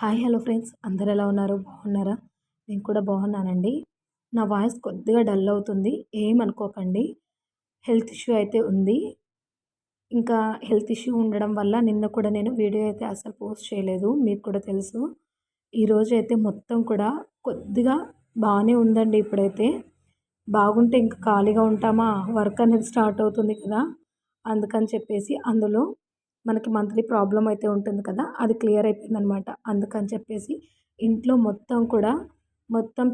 Hi hello friends అందరు ఎలా ఉన్నారు బాగున్నారా? నేను కూడా బాగున్నానండి. నా వాయిస్ కొద్దిగా డల్ అవుతుంది, ఏమనుకోకండి. హెల్త్ ఇష్యూ అయితే ఉంది. ఇంకా హెల్త్ ఇష్యూ ఉండడం వల్ల నిన్న కూడా నేను వీడియో అయితే అసలు పోస్ట్ చేయలేదు, మీకు కూడా తెలుసు. ఈరోజు అయితే మొత్తం కూడా కొద్దిగా బాగానే ఉందండి. ఇప్పుడైతే బాగుంటే ఇంకా ఖాళీగా ఉంటామా, వర్క్ అనేది స్టార్ట్ అవుతుంది కదా, అందుకని చెప్పేసి అందులో మనకి మంత్లీ ప్రాబ్లమ్ అయితే ఉంటుంది కదా, అది క్లియర్ అయిపోయిందనమాట. అందుకని చెప్పేసి ఇంట్లో మొత్తం కూడా మొత్తం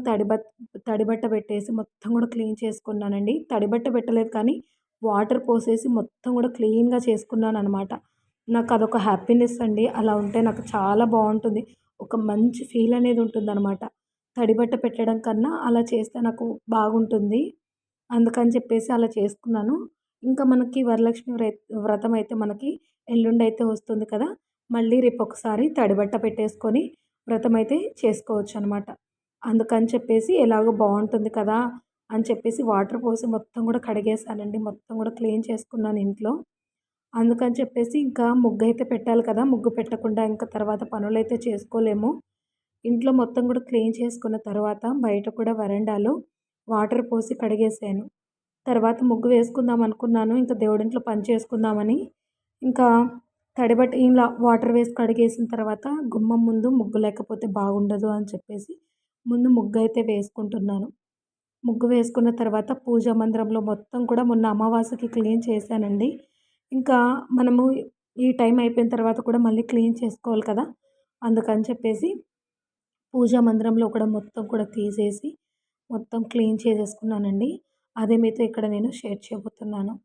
తడిబట్ట పెట్టేసి మొత్తం కూడా క్లీన్ చేసుకున్నానండి. తడిబట్ట పెట్టలేదు కానీ వాటర్ పోసేసి మొత్తం కూడా క్లీన్గా చేసుకున్నాననమాట. నాకు అదొక హ్యాపీనెస్ అండి. అలా ఉంటే నాకు చాలా బాగుంటుంది, ఒక మంచి ఫీల్ అనేది ఉంటుందన్నమాట. తడిబట్ట పెట్టడం కన్నా అలా చేస్తే నాకు బాగుంటుంది. అందుకని చెప్పేసి అలా చేసుకున్నాను. ఇంకా మనకి వరలక్ష్మి వ్రతం అయితే మనకి ఎల్లుండైతే వస్తుంది కదా, మళ్ళీ రేపొకసారి తడిబట్ట పెట్టేసుకొని వ్రతం అయితే చేసుకోవచ్చనమాట. అందుకని చెప్పేసి ఎలాగో బాగుంటుంది కదా అని చెప్పేసి వాటర్ పోసి మొత్తం కూడా కడిగేసానండి. మొత్తం కూడా క్లీన్ చేసుకున్నాను ఇంట్లో. అందుకని చెప్పేసి ఇంకా ముగ్గయితే పెట్టాలి కదా, ముగ్గు పెట్టకుండా ఇంకా తర్వాత పనులైతే చేసుకోలేము. ఇంట్లో మొత్తం కూడా క్లీన్ చేసుకున్న తర్వాత బయట కూడా వరండాలో వాటర్ పోసి కడిగేసాను. తర్వాత ముగ్గు వేసుకుందాం అనుకున్నాను, ఇంకా దేవుడింట్లో పని చేసుకుందామని. ఇంకా తడిబట్ట ఇలా వాటర్ వేసి కడిగేసిన తర్వాత గుమ్మం ముందు ముగ్గు లేకపోతే బాగుండదు అని చెప్పేసి ముందు ముగ్గు అయితే వేసుకుంటున్నాను. ముగ్గు వేసుకున్న తర్వాత పూజా మందిరంలో మొత్తం కూడా మొన్న అమావాస్యకి క్లీన్ చేశానండి. ఇంకా మనము ఈ టైం అయిపోయిన తర్వాత కూడా మళ్ళీ క్లీన్ చేసుకోవాలి కదా, అందుకని చెప్పేసి పూజా మందిరంలో కూడా మొత్తం కూడా తీసేసి మొత్తం క్లీన్ చేసేసుకున్నానండి. అదే మీతో ఇక్కడ నేను షేర్ చేయబోతున్నాను.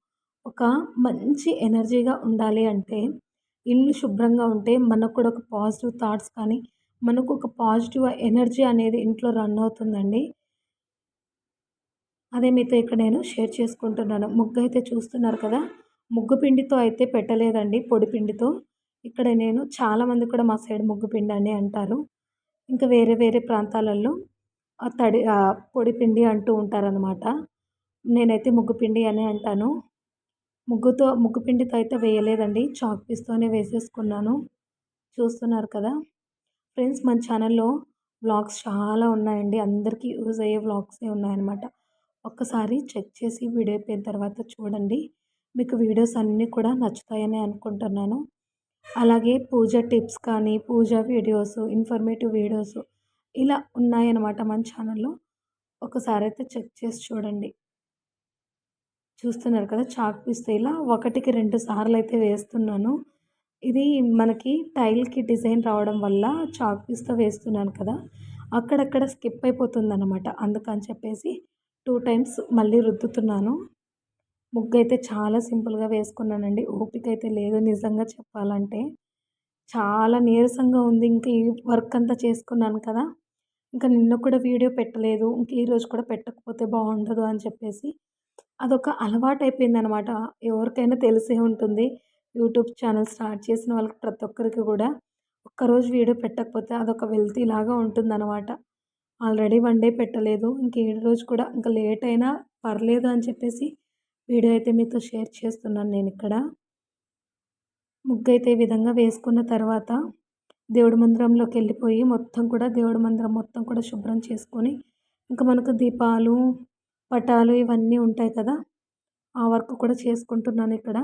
ఒక మంచి ఎనర్జీగా ఉండాలి అంటే ఇల్లు శుభ్రంగా ఉంటే మనకు కూడా ఒక పాజిటివ్ థాట్స్ కానీ మనకు ఒక పాజిటివ్ ఎనర్జీ అనేది ఇంట్లో రన్ అవుతుందండి. అదే మీతో ఇక్కడ నేను షేర్ చేసుకుంటున్నాను. ముగ్గు అయితే చూస్తున్నారు కదా, ముగ్గు పిండితో అయితే పెట్టలేదండి, పొడి పిండితో. ఇక్కడ నేను చాలామంది కూడా మా సైడ్ ముగ్గు పిండి అని అంటారు. ఇంకా వేరే వేరే ప్రాంతాలలో పొడి పిండి అంటూ ఉంటారనమాట. నేనైతే ముగ్గు పిండి అనే అంటాను. ముగ్గు పిండితో అయితే వేయలేదండి, చాక్ పీస్తోనే వేసేసుకున్నాను. చూస్తున్నారు కదా ఫ్రెండ్స్, మన ఛానల్లో వ్లాగ్స్ చాలా ఉన్నాయండి. అందరికీ యూజ్ అయ్యే వ్లాగ్సే ఉన్నాయన్నమాట. ఒక్కసారి చెక్ చేసి వీడియో అయిపోయిన తర్వాత చూడండి. మీకు వీడియోస్ అన్నీ కూడా నచ్చుతాయని అనుకుంటున్నాను. అలాగే పూజ టిప్స్ కానీ, పూజ వీడియోస్, ఇన్ఫర్మేటివ్ వీడియోస్ ఇలా ఉన్నాయన్నమాట మన ఛానల్లో. ఒకసారి అయితే చెక్ చేసి చూడండి. చూస్తున్నారు కదా, చాక్ పీస్తో ఇలా 1కి 2 సార్లు అయితే వేస్తున్నాను. ఇది మనకి టైల్‌కి డిజైన్ రావడం వల్ల చాక్ పీస్‌తో వేస్తున్నాను కదా, అక్కడక్కడ స్కిప్ అయిపోతుందన్నమాట. అందుకని చెప్పేసి 2 టైమ్స్ మళ్ళీ రుద్దుతున్నాను. ముగ్గైతే చాలా సింపుల్‌గా వేసుకున్నానండి. ఓపిక అయితే లేదు నిజంగా చెప్పాలంటే. చాలా నీరసంగా ఉంది. ఇంక ఈ వర్క్ అంతా చేసుకున్నాను కదా, ఇంకా నిన్న కూడా వీడియో పెట్టలేదు, ఇంక ఈరోజు కూడా పెట్టకపోతే బాగుండదు అని చెప్పేసి అదొక అలవాటయిపోయిందనమాట. ఎవరికైనా తెలిసే ఉంటుంది. యూట్యూబ్ ఛానల్ స్టార్ట్ చేసిన వాళ్ళకి ప్రతి ఒక్కరికి కూడా ఒక్కరోజు వీడియో పెట్టకపోతే అదొక వెల్తీలాగా ఉంటుందనమాట. ఆల్రెడీ 1 డే పెట్టలేదు, ఇంక ఈ రోజు కూడా ఇంకా లేట్ అయినా పర్లేదు అని చెప్పేసి వీడియో అయితే మీతో షేర్ చేస్తున్నాను నేనిక్కడ. ముగ్గైతే ఈ విధంగా వేసుకున్న తర్వాత దేవుడి మందిరంలోకి వెళ్ళిపోయి మొత్తం కూడా దేవుడి మందిరం మొత్తం కూడా శుభ్రం చేసుకొని, ఇంకా మనకు దీపాలు, పటాలు ఇవన్నీ ఉంటాయి కదా, ఆ వర్క్ కూడా చేసుకుంటున్నాను ఇక్కడ.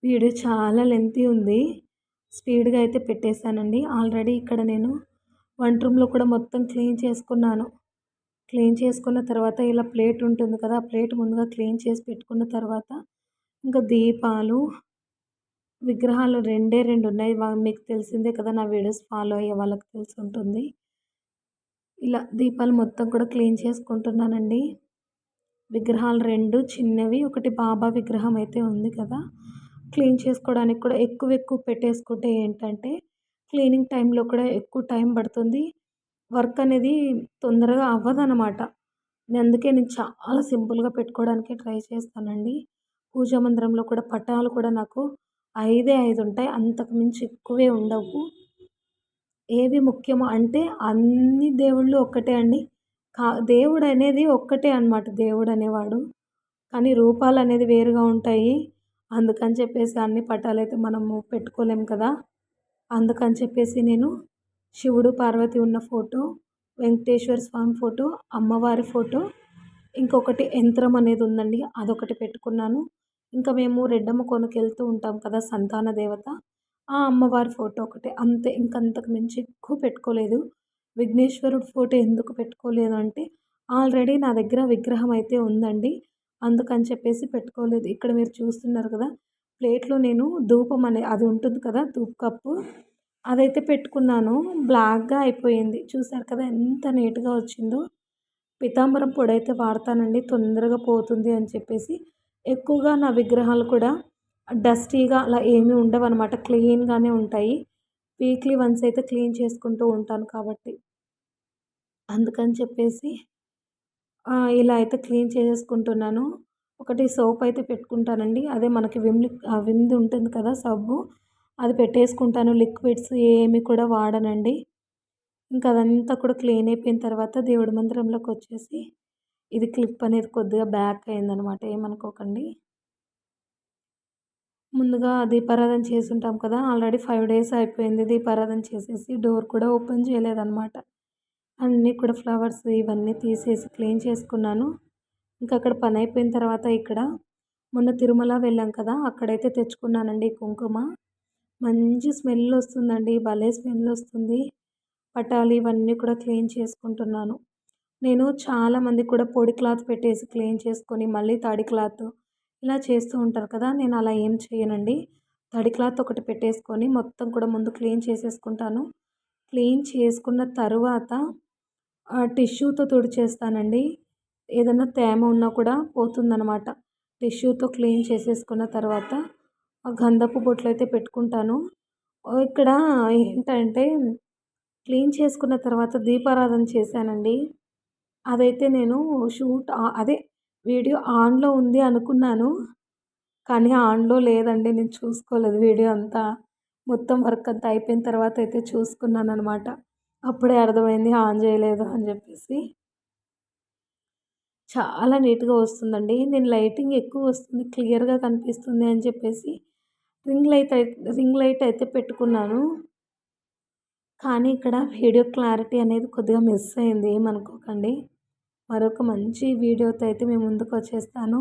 వీడియో చాలా లెంతీ ఉంది, స్పీడ్‌గా అయితే పెట్టేశానండి. ఆల్రెడీ ఇక్కడ నేను వంట రూమ్‌లో కూడా మొత్తం క్లీన్ చేసుకున్నాను. క్లీన్ చేసుకున్న తర్వాత ఇలా ప్లేట్ ఉంటుంది కదా, ఆ ప్లేట్ ముందుగా క్లీన్ చేసి పెట్టుకున్న తర్వాత ఇంకా దీపాలు, విగ్రహాలు 2 ఉన్నాయి. మీకు తెలిసిందే కదా, నా వీడియోస్ ఫాలో అయ్యే వాళ్ళకి తెలిసుంటుంది. ఇలా దీపాలు మొత్తం కూడా క్లీన్ చేసుకుంటున్నానండి. విగ్రహాలు 2 చిన్నవి, ఒకటి బాబా విగ్రహం అయితే ఉంది కదా, క్లీన్ చేసుకోవడానికి కూడా ఎక్కువ పెట్టేసుకుంటే ఏంటంటే క్లీనింగ్ టైంలో కూడా ఎక్కువ టైం పడుతుంది. వర్క్ అనేది తొందరగా అవ్వదనమాట. అందుకే నేను చాలా సింపుల్‌గా పెట్టుకోవడానికే ట్రై చేస్తానండి. పూజా మందిరంలో కూడా పటాలు కూడా నాకు 5 ఉంటాయి, అంతకు మించి ఎక్కువే ఉండవు. ఏవి ముఖ్యమో అంటే అన్ని దేవుళ్ళు ఒక్కటే అండి. దేవుడనేది ఒక్కటే అనమాట, దేవుడనేవాడు. కానీ రూపాలనేది వేరుగా ఉంటాయి. అందుకని చెప్పేసి అన్ని పటాలైతే మనము పెట్టుకోలేము కదా. అందుకని చెప్పేసి నేను శివుడు, పార్వతి ఉన్న ఫోటో, వెంకటేశ్వర స్వామి ఫోటో, అమ్మవారి ఫోటో, ఇంకొకటి యంత్రం అనేది ఉందండి. అదొకటి పెట్టుకున్నాను. ఇంకా మేము రెడ్డమ్మ కొనకెళ్తూ ఉంటాం కదా! సంతాన దేవత. ఆ అమ్మవారి ఫోటో ఒకటే. అంతే. ఇంకంతకు మించి ఎక్కువ పెట్టుకోలేదు. విఘ్నేశ్వరుడి ఫోటో ఎందుకు పెట్టుకోలేదు అంటే, ఆల్రెడీ నా దగ్గర విగ్రహం అయితే ఉందండి. అందుకని చెప్పేసి పెట్టుకోలేదు. ఇక్కడ మీరు చూస్తున్నారు కదా! ప్లేట్‌లో నేను ధూపం అది ఉంటుంది కదా! ధూప్ కప్పు అదైతే పెట్టుకున్నాను. బ్లాక్‌గా అయిపోయింది. చూసారు కదా! ఎంత నీట్‌గా వచ్చిందో. పీతాంబరం పొడైతే వాడతానండి. తొందరగా పోతుంది అని చెప్పేసి. ఎక్కువగా నా విగ్రహాలు కూడా డస్టీగా అలా ఏమీ ఉండవనమాట. క్లీన్‌గానే ఉంటాయి. వీక్లీ వన్స్ అయితే క్లీన్ చేసుకుంటూ ఉంటాను కాబట్టి. అందుకని చెప్పేసి ఇలా అయితే క్లీన్ చేసేసుకుంటున్నాను. ఒకటి సోప్ అయితే పెట్టుకుంటానండి. అదే మనకి విమ్‌ది ఉంటుంది కదా! సబ్బు అది పెట్టేసుకుంటాను. లిక్విడ్స్ ఏమి కూడా వాడనండి. ఇంకా అదంతా కూడా క్లీన్ అయిపోయిన తర్వాత దేవుడి మందిరంలోకొచ్చేసి ఇది క్లిప్ అనేది కొద్దిగా బ్యాక్ అయిందనమాట. ఏమనుకోకండి. ముందుగా దీపారాధన చేసుంటాం కదా! ఆల్రెడీ 5 డేస్ అయిపోయింది దీపారాధన చేసేసి. డోర్ కూడా ఓపెన్ చేయలేదనమాట. అన్నీ కూడా ఫ్లవర్స్ ఇవన్నీ తీసేసి క్లీన్ చేసుకున్నాను. ఇంకా అక్కడ పని అయిపోయిన తర్వాత ఇక్కడ మొన్న తిరుమల వెళ్ళాం కదా! అక్కడైతే తెచ్చుకున్నానండి కుంకుమ. మంచి స్మెల్ వస్తుందండి. భలే స్మెల్ వస్తుంది. పటాలు ఇవన్నీ కూడా క్లీన్ చేసుకుంటున్నాను. నేను చాలామంది కూడా పొడి క్లాత్ పెట్టేసి క్లీన్ చేసుకొని మళ్ళీ తడి క్లాత్ ఇలా చేస్తూ ఉంటారు కదా! నేను అలా ఏం చేయనండి. తడి క్లాత్ ఒకటి పెట్టేసుకొని మొత్తం కూడా ముందు క్లీన్ చేసేసుకుంటాను. క్లీన్ చేసుకున్న తరువాత టిష్యూతో తుడిచేస్తానండి. ఏదన్నా తేమ ఉన్నా కూడా పోతుందనమాట. టిష్యూతో క్లీన్ చేసేసుకున్న తర్వాత గంధపు బొట్లయితే పెట్టుకుంటాను. ఇక్కడ ఏంటంటే క్లీన్ చేసుకున్న తర్వాత దీపారాధన చేశానండి. అదైతే నేను అదే వీడియో ఆన్‌లో ఉంది అనుకున్నాను. కానీ ఆన్‌లో లేదండి. నేను చూసుకోలేదు వీడియో అంతా. మొత్తం వర్క్ అంతా అయిపోయిన తర్వాత అయితే చూసుకున్నాననమాట. అప్పుడే అర్థమైంది ఆన్ చేయలేదు అని చెప్పేసి. చాలా నీట్‌గా వస్తుందండి. నేను లైటింగ్ ఎక్కువ వస్తుంది, క్లియర్‌గా కనిపిస్తుంది అని చెప్పేసి రింగ్ లైట్ అయితే పెట్టుకున్నాను. కానీ ఇక్కడ వీడియో క్లారిటీ అనేది కొద్దిగా మిస్ అయింది. ఏమనుకోకండి. మరొక మంచి వీడియోతో అయితే మీ ముందుకొచ్చేస్తాను.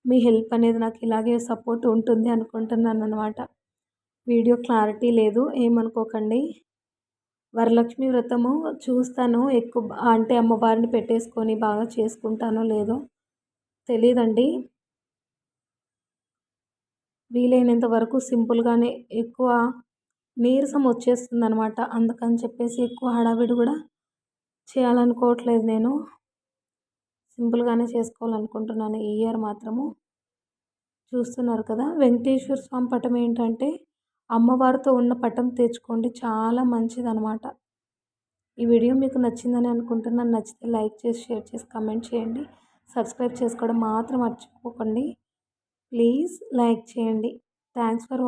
మీ హెల్ప్ అనేది నాకు ఇలాగే సపోర్ట్ ఉంటుంది అనుకుంటున్నాననమాట. వీడియో క్లారిటీ లేదు ఏమనుకోకండి. వరలక్ష్మి వ్రతము చూస్తాను అంటే అమ్మవారిని పెట్టేసుకొని బాగా చేసుకుంటానో లేదో తెలీదండి. వీలైనంత వరకు సింపుల్‌గానే ఎక్కువ నీరసం వచ్చేస్తుందనమాట. అందుకని చెప్పేసి ఎక్కువ హడావిడి కూడా చేయాలనుకోవట్లేదు నేను. సింపుల్‌గానే చేసుకోవాలనుకుంటున్నాను ఈ ఇయర్ మాత్రము. చూస్తున్నారు కదా! వెంకటేశ్వర స్వామి పటం ఏంటంటే అమ్మవారితో ఉన్న పటం తెచ్చుకోండి. చాలా మంచిదనమాట. ఈ వీడియో మీకు నచ్చిందని అనుకుంటున్నాను. నచ్చితే లైక్ చేసి, షేర్ చేసి, కామెంట్ చేయండి. సబ్స్క్రైబ్ చేసుకోవడం మాత్రం మర్చిపోకండి. ప్లీజ్ లైక్ చేయండి. Thanks for